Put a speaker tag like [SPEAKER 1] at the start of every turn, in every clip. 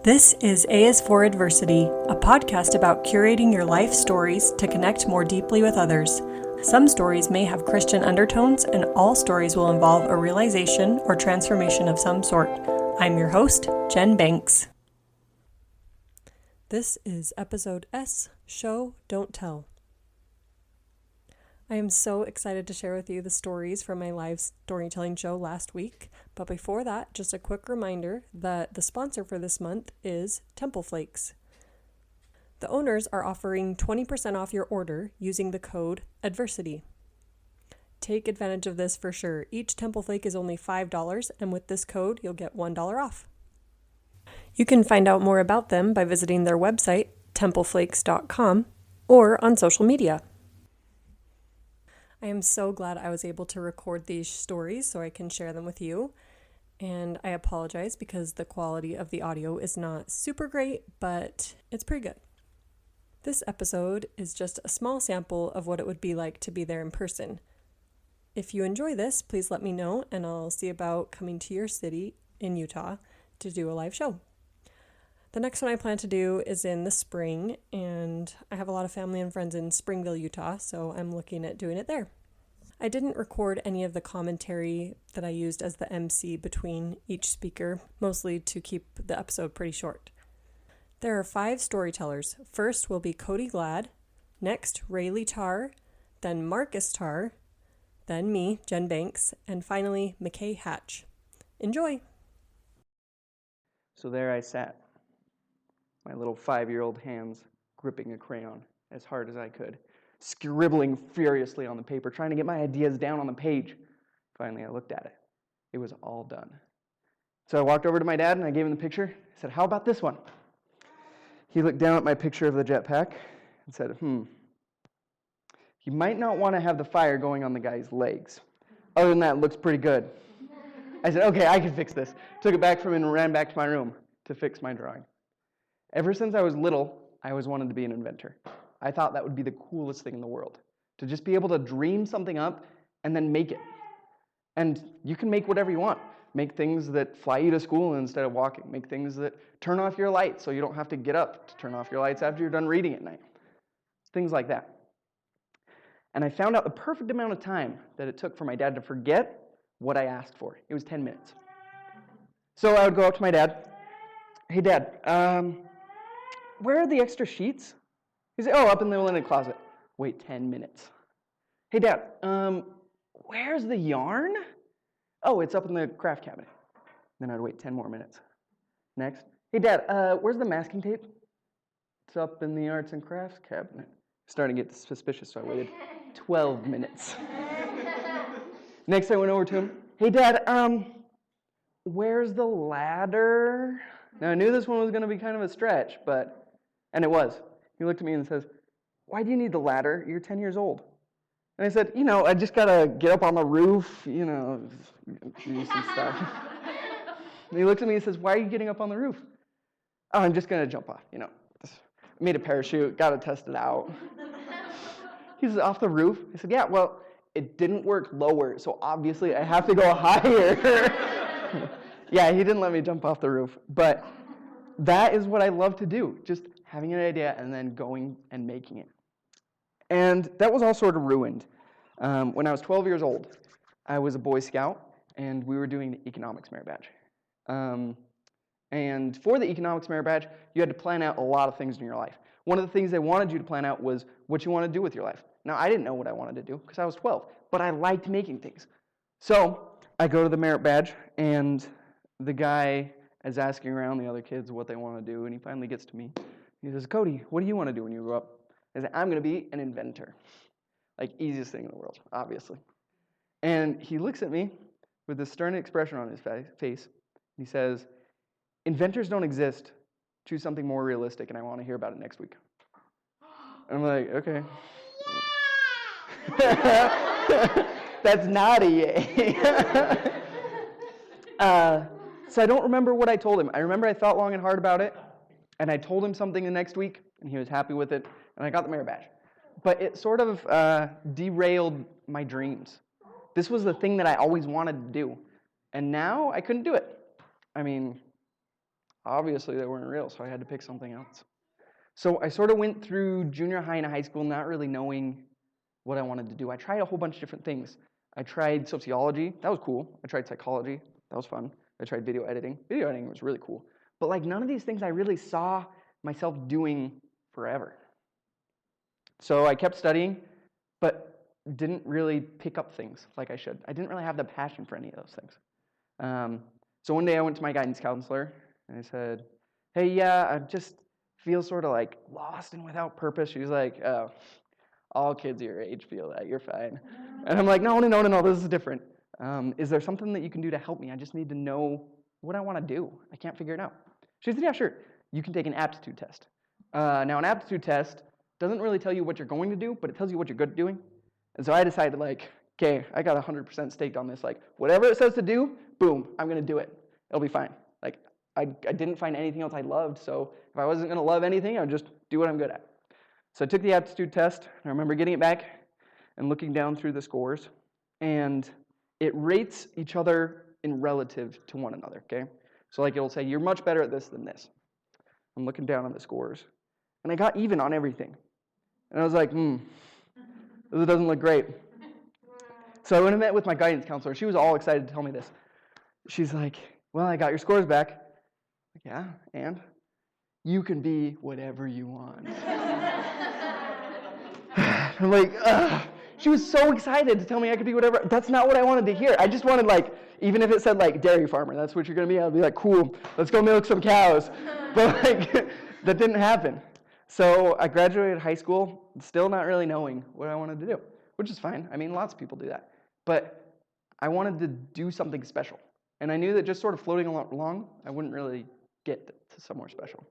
[SPEAKER 1] This is A is for Adversity, a podcast about curating your life stories to connect more deeply with others. Some stories may have Christian undertones, and all stories will involve a realization or transformation of some sort. I'm your host, Jen Banks. This is episode S, Show, Don't Tell. I am so excited to share with you the stories from my live storytelling show last week. But before that, just a quick reminder that the sponsor for this month is Temple Flakes. The owners are offering 20% off your order using the code ADVERSITY. Take advantage of this for sure. Each Temple Flake is only $5, and with this code, you'll get $1 off. You can find out more about them by visiting their website, templeflakes.com, or on social media. I am so glad I was able to record these stories so I can share them with you. And I apologize because the quality of the audio is not super great, but it's pretty good. This episode is just a small sample of what it would be like to be there in person. If you enjoy this, please let me know and I'll see about coming to your city in Utah to do a live show. The next one I plan to do is in the spring, and I have a lot of family and friends in Springville, Utah, so I'm looking at doing it there. I didn't record any of the commentary that I used as the MC between each speaker, mostly to keep the episode pretty short. There are 5 storytellers. First will be Cody Glad, next Rayleigh Tarr, then Marcus Tarr, then me, Jen Banks, and finally McKay Hatch. Enjoy!
[SPEAKER 2] So there I sat, my little 5-year-old hands gripping a crayon as hard as I could, scribbling furiously on the paper, trying to get my ideas down on the page. Finally, I looked at it. It was all done. So I walked over to my dad and I gave him the picture. I said, "How about this one?" He looked down at my picture of the jetpack and said, You might not want to have the fire going on the guy's legs. Other than that, it looks pretty good." I said, "Okay, I can fix this." Took it back from him and ran back to my room to fix my drawing. Ever since I was little, I always wanted to be an inventor. I thought that would be the coolest thing in the world, to just be able to dream something up and then make it. And you can make whatever you want. Make things that fly you to school instead of walking. Make things that turn off your lights so you don't have to get up to turn off your lights after you're done reading at night. Things like that. And I found out the perfect amount of time that it took for my dad to forget what I asked for. It was 10 minutes. So I would go up to my dad. "Hey, Dad, where are the extra sheets?" He'd say, "Oh, up in the linen closet." Wait 10 minutes. "Hey, Dad, where's the yarn?" "Oh, it's up in the craft cabinet." Then I'd wait 10 more minutes. Next. "Hey, Dad, where's the masking tape?" "It's up in the arts and crafts cabinet." Starting to get suspicious, so I waited 12 minutes. Next, I went over to him. "Hey, Dad, where's the ladder?" Now, I knew this one was going to be kind of a stretch, and it was. He looked at me and says, "Why do you need the ladder? You're 10 years old." And I said, "I just got to get up on the roof, do some stuff." And he looked at me and says, "Why are you getting up on the roof?" "Oh, I'm just going to jump off, Just made a parachute, got to test it out." He says, "Off the roof?" I said, "Yeah, well, it didn't work lower, so obviously I have to go higher." Yeah, he didn't let me jump off the roof, but that is what I love to do, just having an idea and then going and making it. And that was all sort of ruined. When I was 12 years old, I was a Boy Scout, and we were doing the Economics Merit Badge. And for the Economics Merit Badge, you had to plan out a lot of things in your life. One of the things they wanted you to plan out was what you want to do with your life. Now, I didn't know what I wanted to do because I was 12, but I liked making things. So I go to the Merit Badge, and the guy is asking around the other kids what they want to do, and he finally gets to me. He says, "Cody, what do you want to do when you grow up?" I said, "I'm going to be an inventor." Like, easiest thing in the world, obviously. And he looks at me with this stern expression on his face. He says, "Inventors don't exist. Choose something more realistic, and I want to hear about it next week." And I'm like, "Okay." That's naughty. So I don't remember what I told him. I remember I thought long and hard about it, and I told him something the next week, and he was happy with it, and I got the Merit Badge. But it sort of derailed my dreams. This was the thing that I always wanted to do, and now I couldn't do it. I mean, obviously they weren't real, so I had to pick something else. So I sort of went through junior high and high school not really knowing what I wanted to do. I tried a whole bunch of different things. I tried sociology. That was cool. I tried psychology. That was fun. I tried video editing. Video editing was really cool. But like none of these things I really saw myself doing forever. So I kept studying, but didn't really pick up things like I should. I didn't really have the passion for any of those things. So one day I went to my guidance counselor and I said, hey, yeah, I just feel sort of like lost and without purpose. She was like, oh, all kids your age feel that, you're fine. And I'm like, no, this is different. Is there something that you can do to help me? I just need to know what I want to do. I can't figure it out. She said, yeah, sure. You can take an aptitude test. Now an aptitude test doesn't really tell you what you're going to do, but it tells you what you're good at doing. And so I decided like, okay, I got 100% staked on this. Like whatever it says to do, boom, I'm going to do it. It'll be fine. Like I didn't find anything else I loved, so if I wasn't going to love anything, I would just do what I'm good at. So I took the aptitude test, and I remember getting it back and looking down through the scores, and it rates each other in relative to one another, okay? So like it'll say, you're much better at this than this. I'm looking down on the scores, and I got even on everything. And I was like, this doesn't look great. So I went and met with my guidance counselor. She was all excited to tell me this. She's like, well, I got your scores back. Like, yeah, and? You can be whatever you want. I'm like, ugh. She was so excited to tell me I could be whatever. That's not what I wanted to hear. I just wanted, like, even if it said, like, dairy farmer, that's what you're going to be, I'd be like, cool, let's go milk some cows. But, like, that didn't happen. So I graduated high school, still not really knowing what I wanted to do, which is fine. I mean, lots of people do that. But I wanted to do something special. And I knew that just sort of floating along, I wouldn't really get to somewhere special.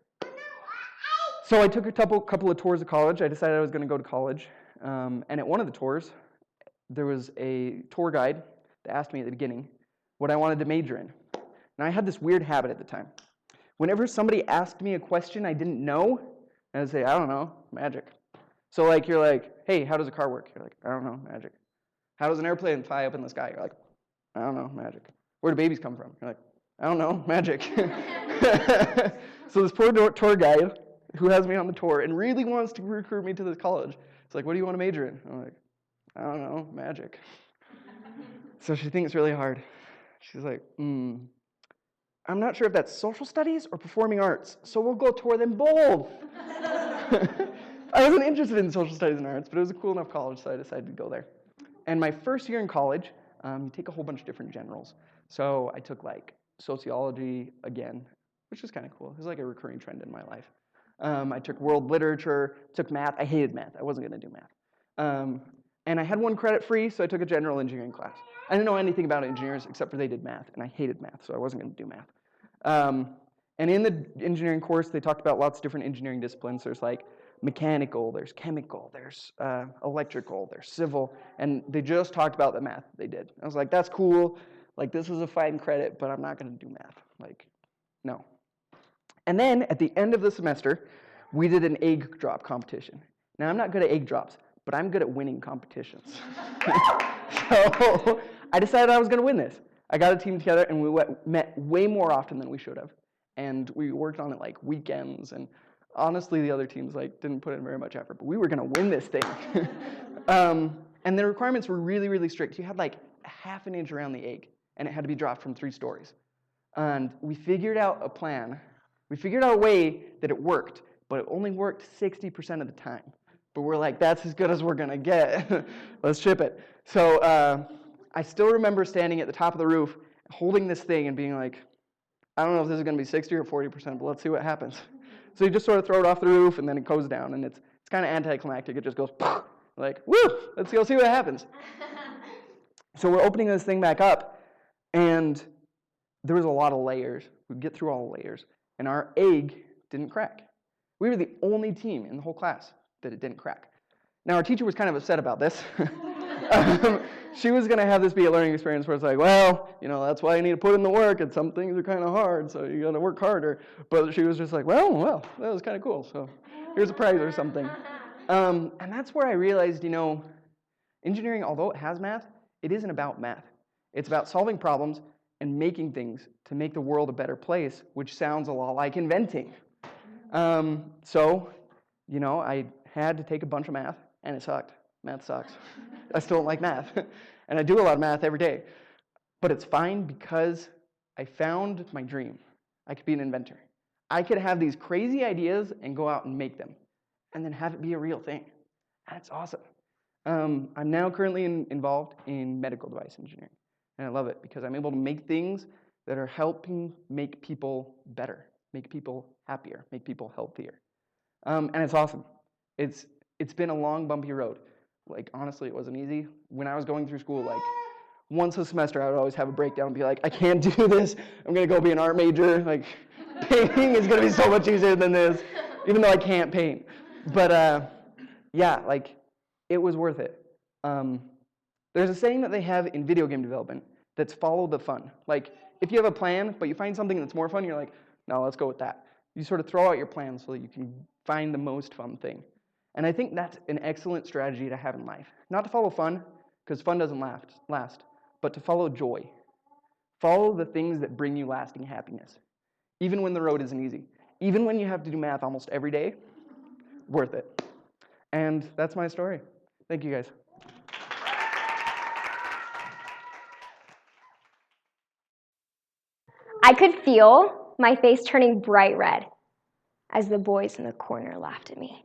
[SPEAKER 2] So I took a couple of tours of college. I decided I was going to go to college. And at one of the tours, there was a tour guide that asked me at the beginning what I wanted to major in. Now, I had this weird habit at the time. Whenever somebody asked me a question I didn't know, I would say, I don't know, magic. So like you're like, hey, how does a car work? You're like, I don't know, magic. How does an airplane fly up in the sky? You're like, I don't know, magic. Where do babies come from? You're like, I don't know, magic. So this poor tour guide who has me on the tour and really wants to recruit me to this college, it's like, what do you want to major in? I'm like, I don't know, magic. So she thinks really hard. She's like, I'm not sure if that's social studies or performing arts, so we'll go tour them both. I wasn't interested in social studies and arts, but it was a cool enough college, so I decided to go there. And my first year in college, you take a whole bunch of different generals. So I took like sociology again, which was kind of cool. It was like a recurring trend in my life. I took world literature, took math. I hated math. I wasn't going to do math. And I had one credit free, so I took a general engineering class. I didn't know anything about engineers except for they did math, and I hated math, so I wasn't going to do math. And in the engineering course, they talked about lots of different engineering disciplines. There's like mechanical, there's chemical, there's electrical, there's civil, and they just talked about the math they did. I was like, that's cool. Like, this is a fine credit, but I'm not going to do math. Like, no. And then at the end of the semester, we did an egg drop competition. Now, I'm not good at egg drops, but I'm good at winning competitions. So I decided I was going to win this. I got a team together, and we met way more often than we should have. And we worked on it like weekends, and honestly, the other teams like didn't put in very much effort, but we were going to win this thing. And the requirements were really, really strict. You had like a half an inch around the egg, and it had to be dropped from 3 stories. And we figured out a plan. We figured out a way that it worked, but it only worked 60% of the time. But we're like, that's as good as we're going to get. Let's ship it. So I still remember standing at the top of the roof, holding this thing and being like, I don't know if this is going to be 60 or 40%, but let's see what happens. So you just sort of throw it off the roof, and then it goes down, and it's kind of anticlimactic. It just goes, like, woo, let's go see what happens. So we're opening this thing back up, and there was a lot of layers. We'd get through all the layers, and our egg didn't crack. We were the only team in the whole class that it didn't crack. Now, our teacher was kind of upset about this. She was going to have this be a learning experience where it's like, well, you know, that's why you need to put in the work, and some things are kind of hard, so you got to work harder. But she was just like, well, that was kind of cool, so here's a prize or something. And that's where I realized, you know, engineering, although it has math, it isn't about math. It's about solving problems and making things to make the world a better place, which sounds a lot like inventing. So, I had to take a bunch of math, and it sucked. Math sucks. I still don't like math, and I do a lot of math every day. But it's fine because I found my dream. I could be an inventor. I could have these crazy ideas and go out and make them, and then have it be a real thing. That's awesome. I'm now currently involved in medical device engineering, and I love it because I'm able to make things that are helping make people better, make people happier, make people healthier. And it's awesome. It's been a long, bumpy road. Like, honestly, it wasn't easy. When I was going through school, like, once a semester, I would always have a breakdown and be like, I can't do this. I'm going to go be an art major. Like, painting is going to be so much easier than this, even though I can't paint. But, yeah, like, it was worth it. There's a saying that they have in video game development that's follow the fun. Like, if you have a plan, but you find something that's more fun, you're like, no, let's go with that. You sort of throw out your plan so that you can find the most fun thing. And I think that's an excellent strategy to have in life. Not to follow fun, because fun doesn't last, but to follow joy. Follow the things that bring you lasting happiness. Even when the road isn't easy. Even when you have to do math almost every day, worth it. And that's my story. Thank you, guys.
[SPEAKER 3] I could feel my face turning bright red as the boys in the corner laughed at me.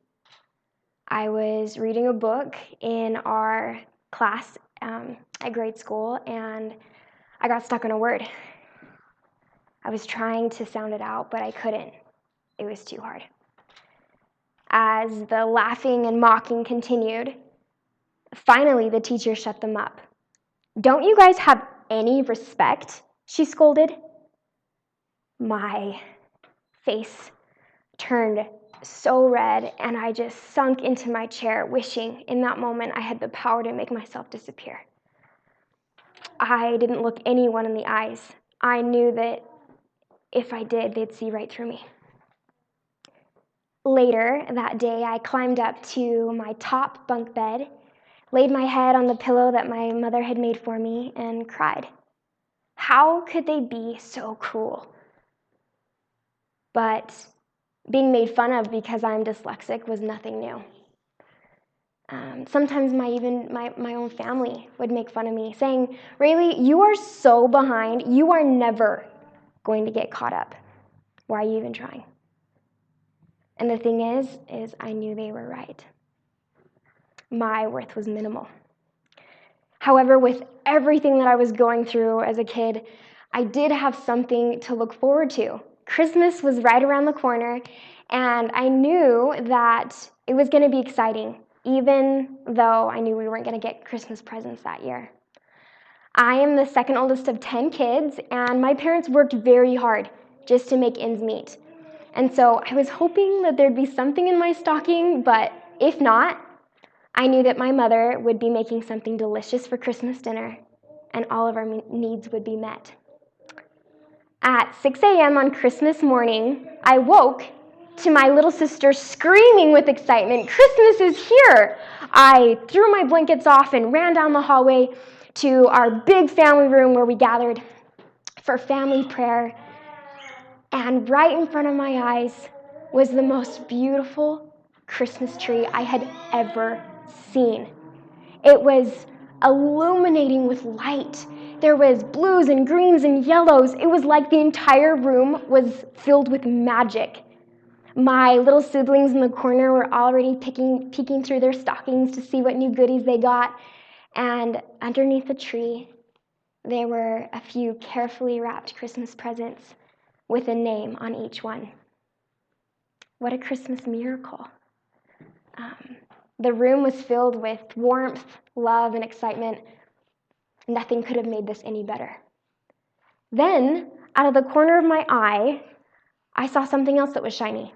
[SPEAKER 3] I was reading a book in our class at grade school, and I got stuck on a word. I was trying to sound it out, but I couldn't. It was too hard. As the laughing and mocking continued, finally the teacher shut them up. "Don't you guys have any respect?" she scolded. My face turned so red, and I just sunk into my chair, wishing in that moment I had the power to make myself disappear. I didn't look anyone in the eyes. I knew that if I did, they'd see right through me. Later that day, I climbed up to my top bunk bed, laid my head on the pillow that my mother had made for me, and cried. How could they be so cruel? But being made fun of because I'm dyslexic was nothing new. Sometimes my own family would make fun of me, saying, "Rayleigh, you are so behind. You are never going to get caught up. Why are you even trying?" And the thing is I knew they were right. My worth was minimal. However, with everything that I was going through as a kid, I did have something to look forward to. Christmas was right around the corner, and I knew that it was going to be exciting, even though I knew we weren't going to get Christmas presents that year. I am the second oldest of 10 kids, and my parents worked very hard just to make ends meet. And so I was hoping that there'd be something in my stocking, but if not, I knew that my mother would be making something delicious for Christmas dinner, and all of our needs would be met. At 6 a.m. on Christmas morning, I woke to my little sister screaming with excitement, "Christmas is here!" I threw my blankets off and ran down the hallway to our big family room where we gathered for family prayer. And right in front of my eyes was the most beautiful Christmas tree I had ever seen. It was illuminating with light. There was blues and greens and yellows. It was like the entire room was filled with magic. My little siblings in the corner were already peeking through their stockings to see what new goodies they got. And underneath the tree, there were a few carefully wrapped Christmas presents with a name on each one. What a Christmas miracle. The room was filled with warmth, love, and excitement. Nothing could have made this any better. Then, out of the corner of my eye, I saw something else that was shiny.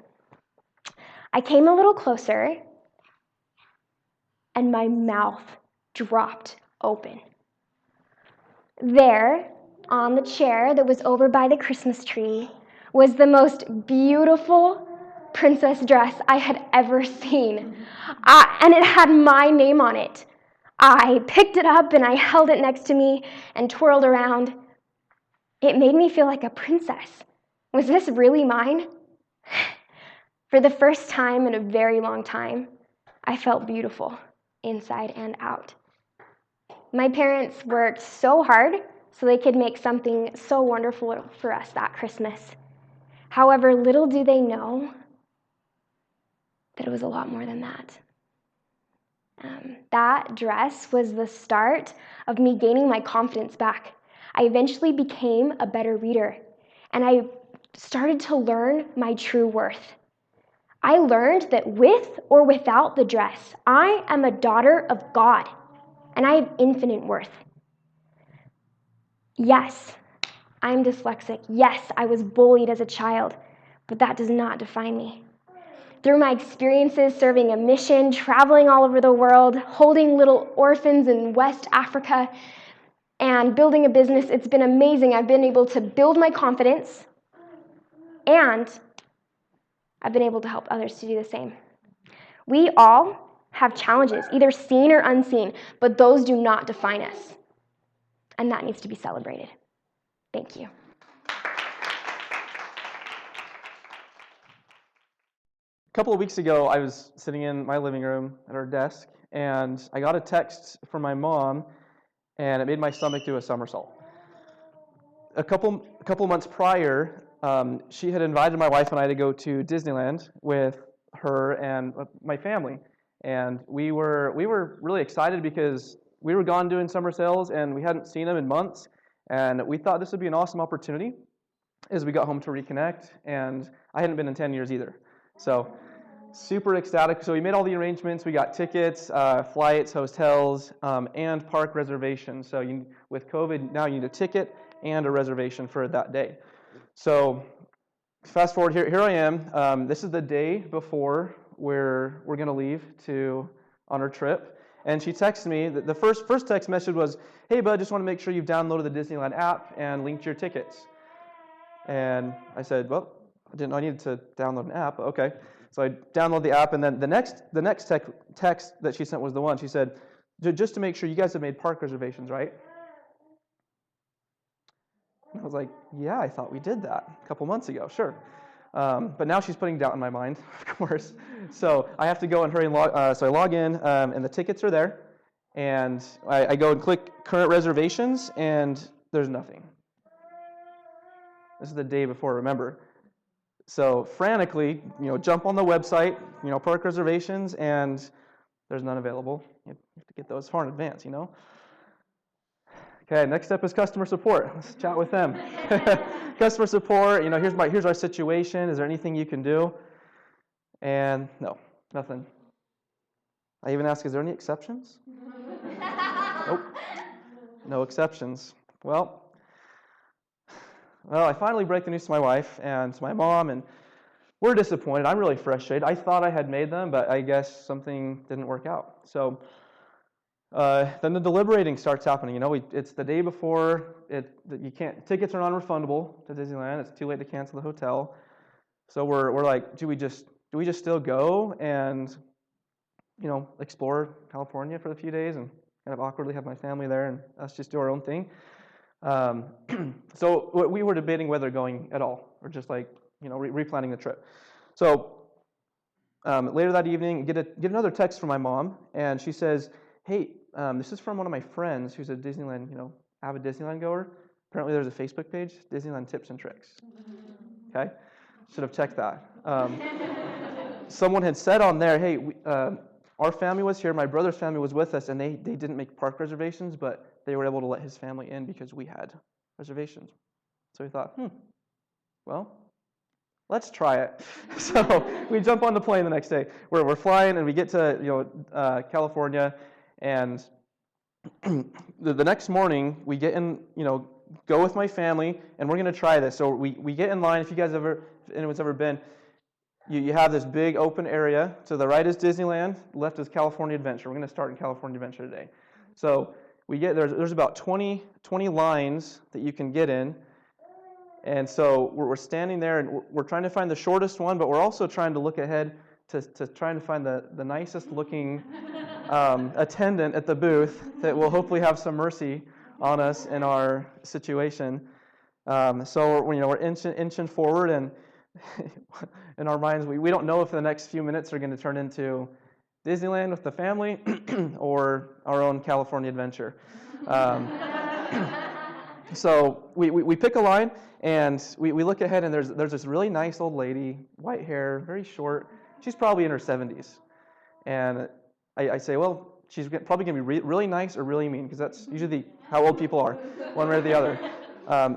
[SPEAKER 3] I came a little closer, and my mouth dropped open. There, on the chair that was over by the Christmas tree, was the most beautiful princess dress I had ever seen. And it had my name on it. I picked it up and I held it next to me and twirled around. It made me feel like a princess. Was this really mine? For the first time in a very long time, I felt beautiful, inside and out. My parents worked so hard so they could make something so wonderful for us that Christmas. However, little do they know that it was a lot more than that. That dress was the start of me gaining my confidence back. I eventually became a better reader, and I started to learn my true worth. I learned that with or without the dress, I am a daughter of God, and I have infinite worth. Yes, I'm dyslexic. Yes, I was bullied as a child, but that does not define me. Through my experiences serving a mission, traveling all over the world, holding little orphans in West Africa, and building a business, it's been amazing. I've been able to build my confidence, and I've been able to help others to do the same. We all have challenges, either seen or unseen, but those do not define us. And that needs to be celebrated. Thank you.
[SPEAKER 2] A couple of weeks ago, I was sitting in my living room at our desk, and I got a text from my mom, and it made my stomach do a somersault. A couple months prior, she had invited my wife and I to go to Disneyland with her and my family, and we were really excited because we were gone doing summer sales, and we hadn't seen them in months, and we thought this would be an awesome opportunity as we got home to reconnect, and I hadn't been in 10 years either. So super ecstatic. So we made all the arrangements. We got tickets, flights, hotels, and park reservations. So with COVID, now you need a ticket and a reservation for that day. So fast forward, here I am. This is the day before we're going to leave on our trip. And she texted me. The first text message was, "Hey, bud, just want to make sure you've downloaded the Disneyland app and linked your tickets." And I said, "Well, I didn't know I needed to download an app." Okay. So I download the app, and then the next text that she sent was the one. She said, "Just to make sure you guys have made park reservations, right?" And I was like, "Yeah, I thought we did that a couple months ago, sure." But now she's putting doubt in my mind, of course. So I have to go and hurry and log. So I log in, and the tickets are there. And I go and click current reservations, and there's nothing. This is the day before, remember. So frantically, jump on the website, park reservations, and there's none available. You have to get those far in advance, Okay, next step is customer support. Let's chat with them. Customer support, here's our situation. Is there anything you can do? And no, nothing. I even ask, is there any exceptions? Nope, no exceptions. Well, I finally break the news to my wife and to my mom, and we're disappointed. I'm really frustrated. I thought I had made them, but I guess something didn't work out. So then the deliberating starts happening. It's the day before. Tickets are non-refundable to Disneyland. It's too late to cancel the hotel. So we're like, do we just still go and explore California for a few days and kind of awkwardly have my family there and us just do our own thing? So we were debating whether going at all or just replanning the trip. So later that evening, get another text from my mom, and she says, "Hey, this is from one of my friends who's a Disneyland, avid Disneyland goer. Apparently there's a Facebook page, Disneyland Tips and Tricks." Okay, should have checked that. Someone had said on there, "Hey, our family was here, my brother's family was with us, and they didn't make park reservations, but they were able to let his family in because we had reservations." So we thought, well, let's try it. So we jump on the plane the next day. We're flying, and we get to California, and the next morning we get in, go with my family, and we're going to try this. So we get in line. If anyone's ever been, you have this big open area. To the right is Disneyland, left is California Adventure. We're going to start in California Adventure today. So we get there's about 20 lines that you can get in, and so we're standing there, and we're trying to find the shortest one, but we're also trying to look ahead to trying to find the nicest looking attendant at the booth that will hopefully have some mercy on us in our situation. So we're inching forward, and in our minds, we don't know if the next few minutes are going to turn into Disneyland with the family or our own California adventure. So we pick a line, and we look ahead, and there's this really nice old lady, white hair, very short. She's probably in her 70s. And I say, well, she's probably going to be really nice or really mean, because that's usually how old people are, one way or the other.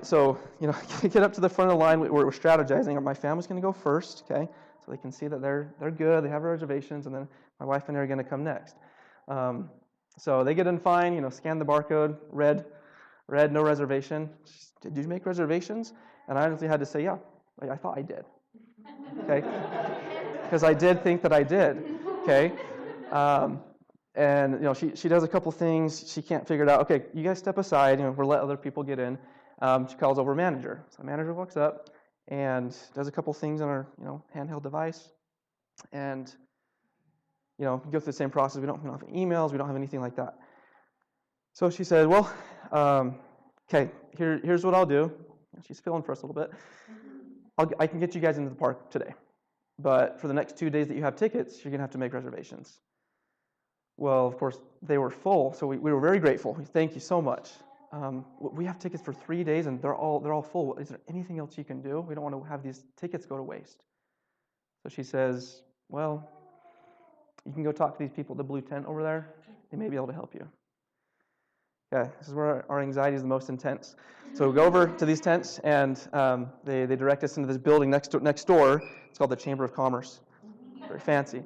[SPEAKER 2] So get up to the front of the line. We're strategizing. My family's going to go first, okay? So they can see that they're good, they have reservations, and then my wife and I are going to come next. So they get in fine, scan the barcode, red, no reservation. Did you make reservations? And I honestly had to say, yeah, I thought I did, okay? Because I did think that I did, okay? And she does a couple things. She can't figure it out. Okay, you guys step aside. We'll let other people get in. She calls over manager. So the manager walks up and does a couple things on her handheld device, and go through the same process. We don't have emails. We don't have anything like that. So she said, well, okay, here's what I'll do. She's filling for us a little bit. I can get you guys into the park today, but for the next 2 days that you have tickets, you're going to have to make reservations. Well, of course, they were full, so we were very grateful. Thank you so much. We have tickets for 3 days, and they're all full. Is there anything else you can do? We don't want to have these tickets go to waste. So she says, well, you can go talk to these people at the blue tent over there. They may be able to help you. Okay, this is where our anxiety is the most intense. So we go over to these tents, and they direct us into this building next door. It's called the Chamber of Commerce. Very fancy.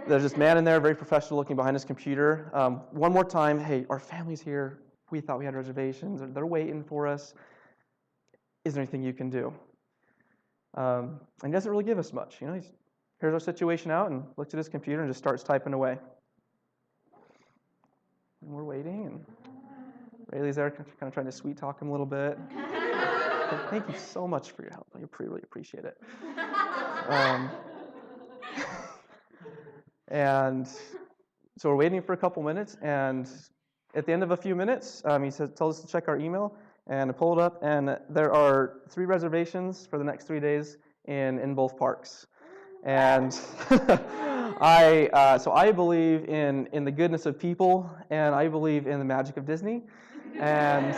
[SPEAKER 2] There's this man in there, very professional looking behind his computer. One more time, hey, our family's here. We thought we had reservations. They're waiting for us. Is there anything you can do? And he doesn't really give us much. He hears our situation out and looks at his computer and just starts typing away. And we're waiting, and Rayleigh's there kind of trying to sweet talk him a little bit. Thank you so much for your help. I really appreciate it. And so we're waiting for a couple minutes, and at the end of a few minutes, he tells us to check our email, and I pull it up, and there are 3 reservations for the next 3 days in both parks. And I believe in the goodness of people, and I believe in the magic of Disney. And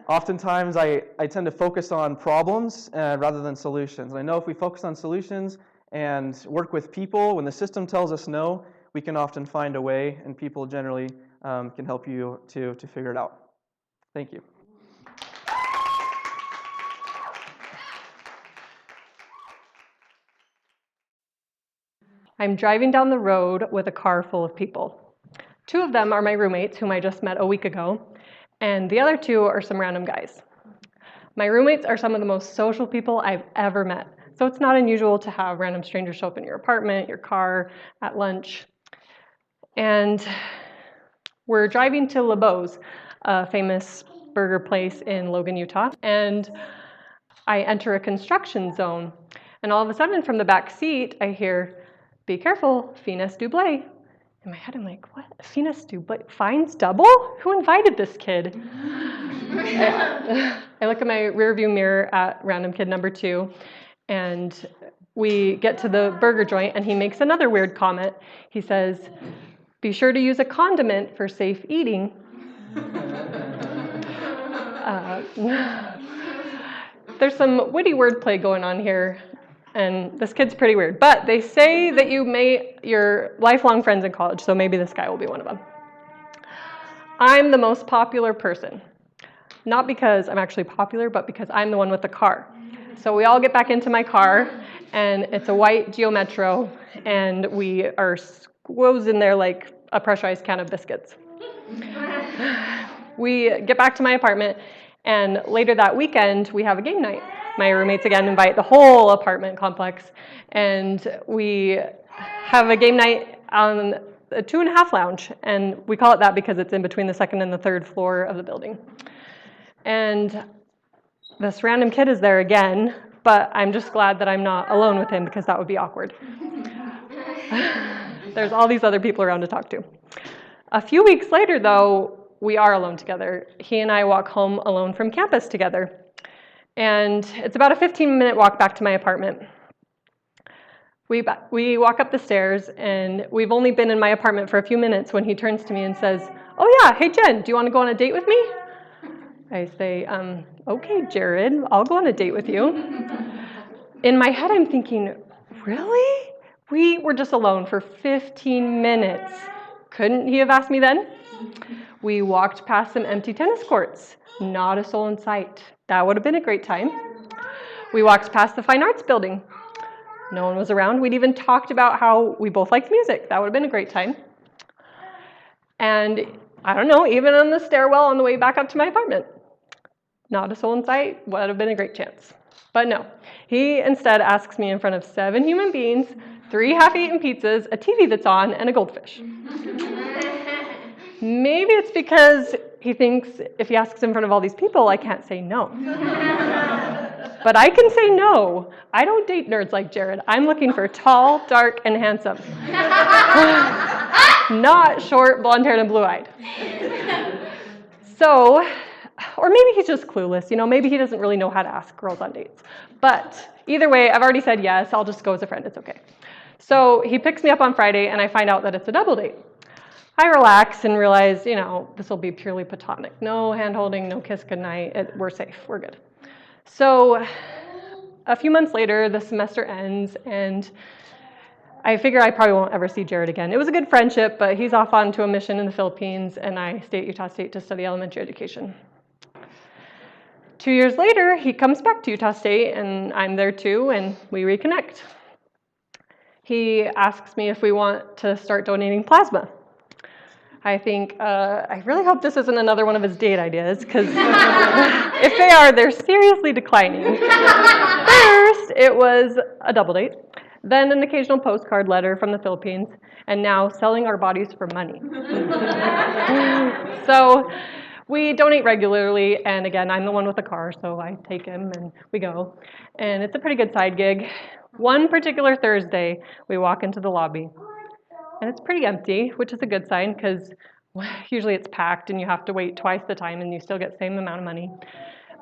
[SPEAKER 2] oftentimes I tend to focus on problems rather than solutions. And I know if we focus on solutions and work with people, when the system tells us no, we can often find a way, and people generally can help you to figure it out. Thank you.
[SPEAKER 1] I'm driving down the road with a car full of people. 2 of them are my roommates, whom I just met a week ago, and the other 2 are some random guys. My roommates are some of the most social people I've ever met, so it's not unusual to have random strangers show up in your apartment, your car, at lunch. And we're driving to LeBeau's, a famous burger place in Logan, Utah, and I enter a construction zone, and all of a sudden from the back seat I hear, "Be careful, Finesse Doublé." In my head, I'm like, what? Finesse Doublé? Fines double? Who invited this kid? I look at my rearview mirror at random kid number 2, and we get to the burger joint, and he makes another weird comment. He says, "Be sure to use a condiment for safe eating." There's some witty wordplay going on here. And this kid's pretty weird. But they say that you made your lifelong friends in college, so maybe this guy will be one of them. I'm the most popular person. Not because I'm actually popular, but because I'm the one with the car. So we all get back into my car, and it's a white Geo Metro, and we are squoze in there like a pressurized can of biscuits. We get back to my apartment, and later that weekend, we have a game night. My roommates again invite the whole apartment complex, and we have a game night on a 2.5 lounge, and we call it that because it's in between the 2nd and the 3rd floor of the building. And this random kid is there again, but I'm just glad that I'm not alone with him because that would be awkward. There's all these other people around to talk to. A few weeks later, though, we are alone together. He and I walk home alone from campus together. And it's about a 15-minute walk back to my apartment. We walk up the stairs, and we've only been in my apartment for a few minutes when he turns to me and says, "Oh yeah, hey Jen, do you want to go on a date with me?" I say, "Okay, Jared, I'll go on a date with you." In my head, I'm thinking, really? We were just alone for 15 minutes. Couldn't he have asked me then? We walked past some empty tennis courts. Not a soul in sight. That would have been a great time. We walked past the Fine Arts Building. No one was around. We'd even talked about how we both liked music. That would have been a great time. And I don't know, even on the stairwell on the way back up to my apartment. Not a soul in sight. Would have been a great chance. But no, he instead asks me in front of 7 human beings, 3 half-eaten pizzas, a TV that's on, and a goldfish. Maybe it's because he thinks if he asks in front of all these people, I can't say no. But I can say no. I don't date nerds like Jared. I'm looking for tall, dark, and handsome. Not short, blonde-haired, and blue-eyed. So, or maybe he's just clueless. Maybe he doesn't really know how to ask girls on dates. But either way, I've already said yes. I'll just go as a friend. It's okay. So he picks me up on Friday, and I find out that it's a double date. I relax and realize, this will be purely platonic. No hand-holding, no kiss goodnight. We're safe. We're good. So a few months later, the semester ends, and I figure I probably won't ever see Jared again. It was a good friendship, but he's off onto a mission in the Philippines, and I stay at Utah State to study elementary education. 2 years later, he comes back to Utah State, and I'm there too, and we reconnect. He asks me if we want to start donating plasma. I think, I really hope this isn't another one of his date ideas, because if they are, they're seriously declining. First, it was a double date, then an occasional postcard letter from the Philippines, and now selling our bodies for money. So we donate regularly, and again, I'm the one with the car, so I take him and we go. And it's a pretty good side gig. One particular Thursday, we walk into the lobby, and it's pretty empty, which is a good sign, because usually it's packed and you have to wait twice the time and you still get the same amount of money.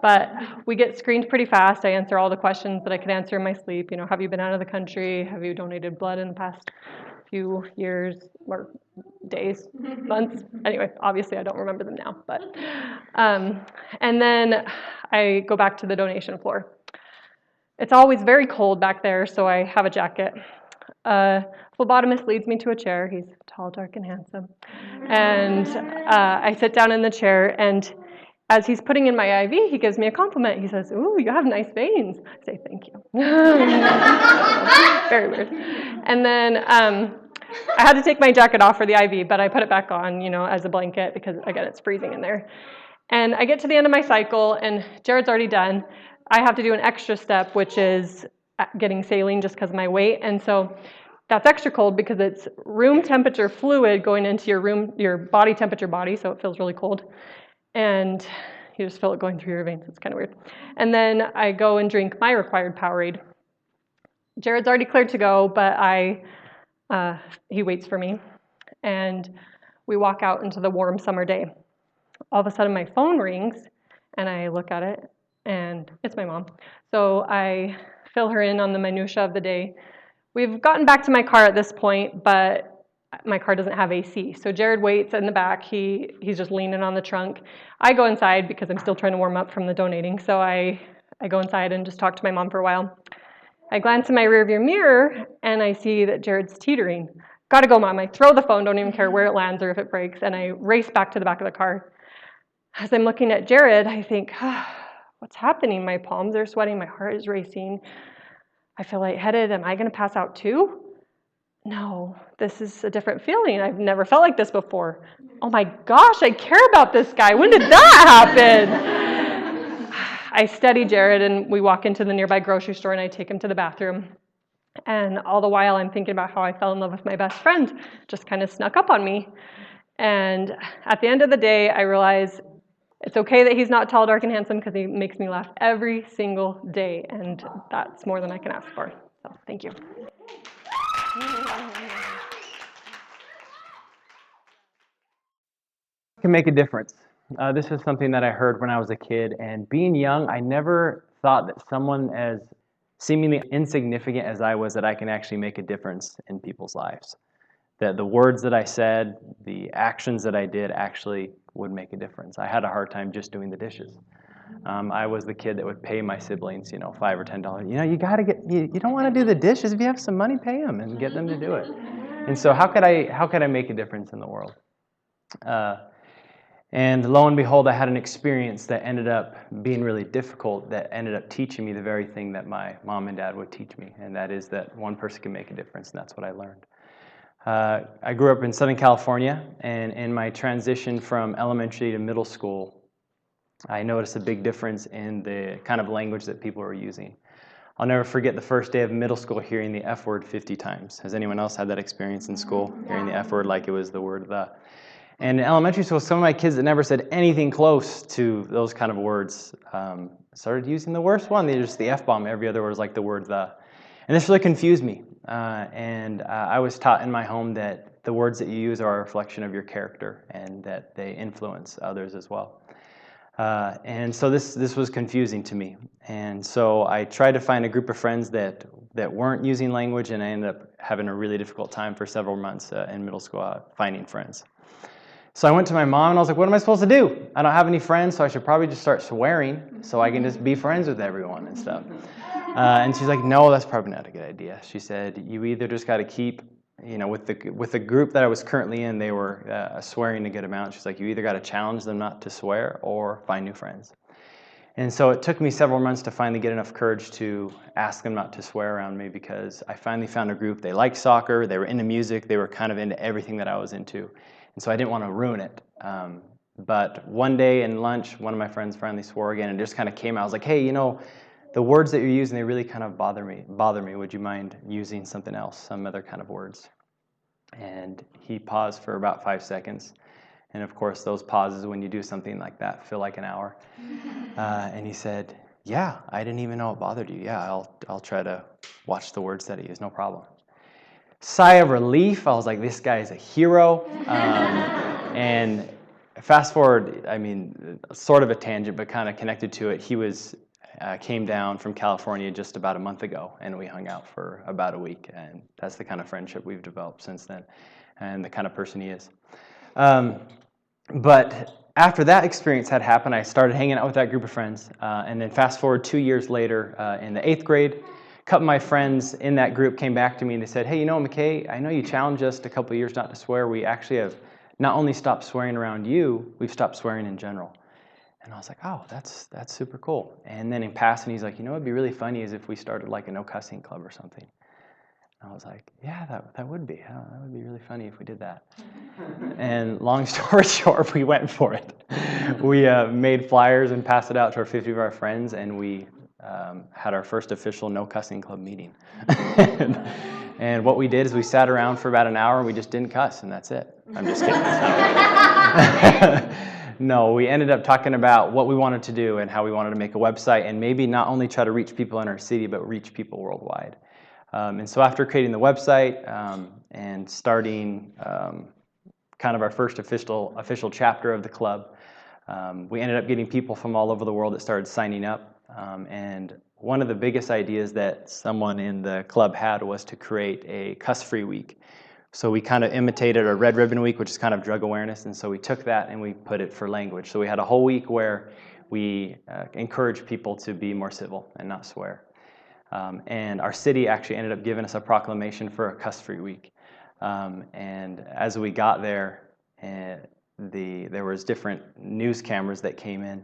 [SPEAKER 1] But we get screened pretty fast. I answer all the questions that I could answer in my sleep. Have you been out of the country? Have you donated blood in the past few years or days, months? Anyway, obviously I don't remember them now. But and then I go back to the donation floor. It's always very cold back there, so I have a jacket. Phlebotomist leads me to a chair. He's tall, dark, and handsome. And I sit down in the chair, and as he's putting in my IV, he gives me a compliment. He says, "Ooh, you have nice veins." I say, "Thank you." Very weird. And then I had to take my jacket off for the IV, but I put it back on, as a blanket, because, again, it's freezing in there. And I get to the end of my cycle, and Jared's already done. I have to do an extra step, which is getting saline just because of my weight. And so that's extra cold because it's room temperature fluid going into your body temperature body, so it feels really cold. And you just feel it going through your veins. It's kind of weird. And then I go and drink my required Powerade. Jared's already cleared to go, but he waits for me. And we walk out into the warm summer day. All of a sudden my phone rings, and I look at it, and it's my mom. So I fill her in on the minutia of the day. We've gotten back to my car at this point, but my car doesn't have AC. So Jared waits in the back. He's just leaning on the trunk. I go inside because I'm still trying to warm up from the donating. So I go inside and just talk to my mom for a while. I glance in my rearview mirror, and I see that Jared's teetering. Gotta go, Mom. I throw the phone, don't even care where it lands or if it breaks, and I race back to the back of the car. As I'm looking at Jared, I think, what's happening? My palms are sweating, my heart is racing. I feel lightheaded. Am I going to pass out too? No, this is a different feeling. I've never felt like this before. Oh my gosh, I care about this guy. When did that happen? I steady Jared, and we walk into the nearby grocery store, and I take him to the bathroom. And all the while, I'm thinking about how I fell in love with my best friend. Just kind of snuck up on me. And at the end of the day, I realize it's okay that he's not tall, dark, and handsome, because he makes me laugh every single day, and that's more than I can ask for. So, thank you.
[SPEAKER 4] Can make a difference. This is something that I heard when I was a kid, and being young, I never thought that someone as seemingly insignificant as I was, that I can actually make a difference in people's lives. That the words that I said, the actions that I did actually would make a difference. I had a hard time just doing the dishes. I was the kid that would pay my siblings, $5 or $10. You gotta you don't want to do the dishes. If you have some money, pay them and get them to do it. And so how could I make a difference in the world? And lo and behold, I had an experience that ended up being really difficult, that ended up teaching me the very thing that my mom and dad would teach me, and that is that one person can make a difference, and that's what I learned. I grew up in Southern California, and in my transition from elementary to middle school, I noticed a big difference in the kind of language that people were using. I'll never forget the first day of middle school hearing the F word 50 times. Has anyone else had that experience in school, hearing the F word like it was the word the? And in elementary school, some of my kids that never said anything close to those kind of words started using the worst one. They just the F-bomb. Every other word was like the word the. And this really confused me. I was taught in my home that the words that you use are a reflection of your character and that they influence others as well. And so this was confusing to me. And so I tried to find a group of friends that weren't using language, and I ended up having a really difficult time for several months in middle school finding friends. So I went to my mom and I was like, what am I supposed to do? I don't have any friends, so I should probably just start swearing so I can just be friends with everyone and stuff. And she's like, no, that's probably not a good idea. She said, you either just got to keep, with the group that I was currently in, they were swearing a good amount. She's like, you either got to challenge them not to swear or find new friends. And so it took me several months to finally get enough courage to ask them not to swear around me, because I finally found a group. They liked soccer, they were into music, they were kind of into everything that I was into. And so I didn't want to ruin it. But one day in lunch, one of my friends finally swore again, and it just kind of came out. I was like, hey, the words that you're using, they really kind of bother me. Would you mind using something else, some other kind of words? And he paused for about 5 seconds. And of course, those pauses when you do something like that feel like an hour. And he said, yeah, I didn't even know it bothered you. Yeah, I'll try to watch the words that I use, no problem. Sigh of relief. I was like, this guy is a hero. And fast forward, sort of a tangent, but kind of connected to it. He came down from California just about a month ago, and we hung out for about a week. And that's the kind of friendship we've developed since then, and the kind of person he is. But after that experience had happened, I started hanging out with that group of friends. And then fast forward 2 years later, in the 8th grade, a couple of my friends in that group came back to me and they said, hey, McKay, I know you challenged us a couple of years not to swear. We actually have not only stopped swearing around you, we've stopped swearing in general. And I was like, oh, that's super cool. And then in passing, he's like, what'd be really funny is if we started like a no cussing club or something. And I was like, yeah, that would be. That would be really funny if we did that. And long story short, we went for it. We made flyers and passed it out to our 50 of our friends, and we had our first official no cussing club meeting. And what we did is we sat around for about an hour and we just didn't cuss, and that's it. I'm just kidding. No, we ended up talking about what we wanted to do and how we wanted to make a website, and maybe not only try to reach people in our city, but reach people worldwide. And so after creating the website and starting kind of our first official chapter of the club, we ended up getting people from all over the world that started signing up. And one of the biggest ideas that someone in the club had was to create a cuss-free week. So we kind of imitated a Red Ribbon Week, which is kind of drug awareness, and so we took that and we put it for language. So we had a whole week where we encouraged people to be more civil and not swear. And our city actually ended up giving us a proclamation for a cuss-free week. And as we got there, there was different news cameras that came in,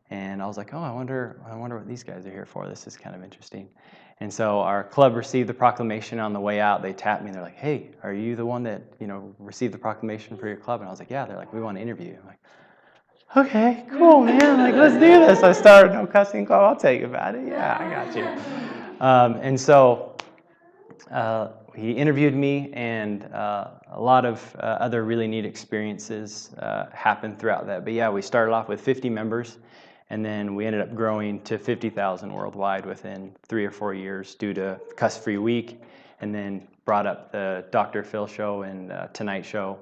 [SPEAKER 4] and I was like, oh, I wonder what these guys are here for. This is kind of interesting. And so our club received the proclamation. On the way out, they tapped me and they're like, hey, are you the one that received the proclamation for your club? And I was like, yeah. They're like, we want to interview you. I'm like, okay, cool, man. Like, let's do this. I started no cussing club. I'll tell you about it. Yeah, I got you. And so he interviewed me, and a lot of other really neat experiences happened throughout that. But yeah, we started off with 50 members, and then we ended up growing to 50,000 worldwide within 3 or 4 years due to Cuss Free Week, and then brought up the Dr. Phil show and Tonight Show.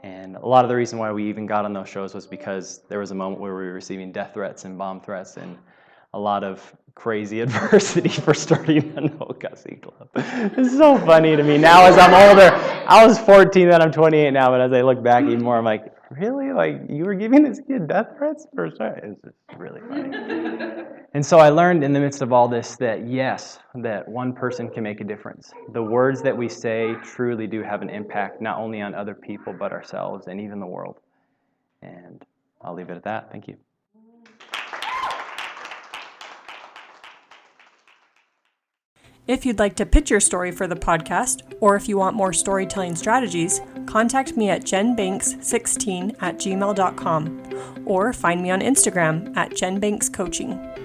[SPEAKER 4] And a lot of the reason why we even got on those shows was because there was a moment where we were receiving death threats and bomb threats, and a lot of crazy adversity for starting a no cussing club. It's so funny to me now as I'm older. I was 14 then, I'm 28 now, but as I look back even more, I'm like, really? Like, you were giving this kid death threats for starting? It's just really funny. And so I learned in the midst of all this that yes, that one person can make a difference. The words that we say truly do have an impact, not only on other people, but ourselves and even the world. And I'll leave it at that. Thank you.
[SPEAKER 1] If you'd like to pitch your story for the podcast, or if you want more storytelling strategies, contact me at jenbanks16@gmail.com, or find me on Instagram at jenbankscoaching.